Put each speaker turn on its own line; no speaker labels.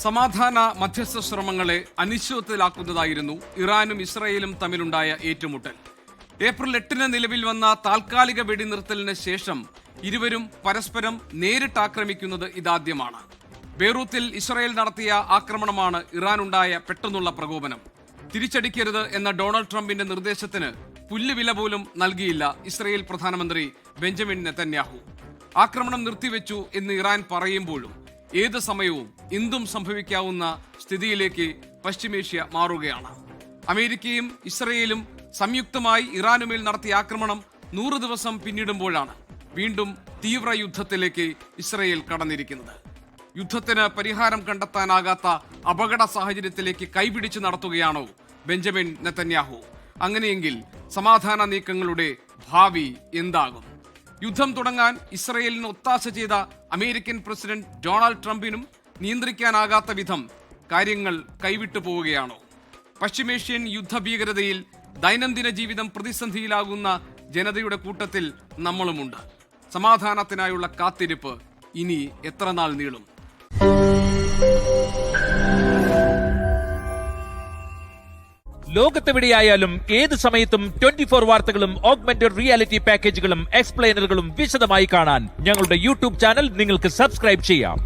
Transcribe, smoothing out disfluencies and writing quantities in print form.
സമാധാന മധ്യസ്ഥ ശ്രമങ്ങളെ അനിശ്ചിതത്വത്തിലാക്കുന്നതായിരുന്നു ഇറാനും ഇസ്രയേലും തമ്മിലുണ്ടായ ഏറ്റുമുട്ടൽ. ഏപ്രിൽ 8-ന് നിലവിൽ വന്ന താൽക്കാലിക വെടിനിർത്തലിന് ശേഷം ഇരുവരും പരസ്പരം നേരിട്ട് ആക്രമിക്കുന്നത് ഇതാദ്യമാണ്. ബെയ്റൂത്തിൽ ഇസ്രയേൽ നടത്തിയ ആക്രമണമാണ് ഇറാനുണ്ടായ പെട്ടെന്നുള്ള പ്രകോപനം. തിരിച്ചടിക്കരുത് എന്ന ഡൊണാൾഡ് ട്രംപിന്റെ നിർദ്ദേശത്തിന് പുല്ലുവില പോലും നൽകിയില്ല ഇസ്രയേൽ പ്രധാനമന്ത്രി ബെഞ്ചമിൻ നെതന്യാഹു. ആക്രമണം നിർത്തിവെച്ചു എന്ന് ഇറാൻ പറയുമ്പോഴും ഏത് സമയവും എന്തും സംഭവിക്കാവുന്ന സ്ഥിതിയിലേക്ക് പശ്ചിമേഷ്യ മാറുകയാണ്. അമേരിക്കയും ഇസ്രയേലും സംയുക്തമായി ഇറാനുമേൽ നടത്തിയ ആക്രമണം 100 ദിവസം പിന്നിടുമ്പോഴാണ് വീണ്ടും തീവ്ര യുദ്ധത്തിലേക്ക് ഇസ്രയേൽ കടന്നിരിക്കുന്നത്. യുദ്ധത്തിന് പരിഹാരം കണ്ടെത്താനാകാത്ത അപകട സാഹചര്യത്തിലേക്ക് കൈപിടിച്ച് നടത്തുകയാണോ ബെഞ്ചമിൻ നെതന്യാഹു? അങ്ങനെയെങ്കിൽ സമാധാന നീക്കങ്ങളുടെ ഭാവി എന്താകും? യുദ്ധം തുടങ്ങാൻ ഇസ്രയേലിന് ഒത്താശ ചെയ്ത അമേരിക്കൻ പ്രസിഡന്റ് ഡൊണാൾഡ് ട്രംപിനും നിയന്ത്രിക്കാനാകാത്ത വിധം കാര്യങ്ങൾ കൈവിട്ടു പോവുകയാണോ? പശ്ചിമേഷ്യൻ യുദ്ധഭീകരതയിൽ ദൈനംദിന ജീവിതം പ്രതിസന്ധിയിലാകുന്ന ജനതയുടെ കൂട്ടത്തിൽ നമ്മളുമുണ്ട്. സമാധാനത്തിനായുള്ള കാത്തിരിപ്പ് ഇനി എത്ര നാൾ നീളും?
ലോകത്തെവിടെയായാലും ഏത് സമയത്തും 24 വാർത്തകളും ഓഗ്മെന്റഡ് റിയാലിറ്റി പാക്കേജുകളും എക്സ്പ്ലെയിനറുകളും വിശദമായി കാണാൻ ഞങ്ങളുടെ യൂട്യൂബ് ചാനൽ നിങ്ങൾക്ക് സബ്സ്ക്രൈബ് ചെയ്യാം.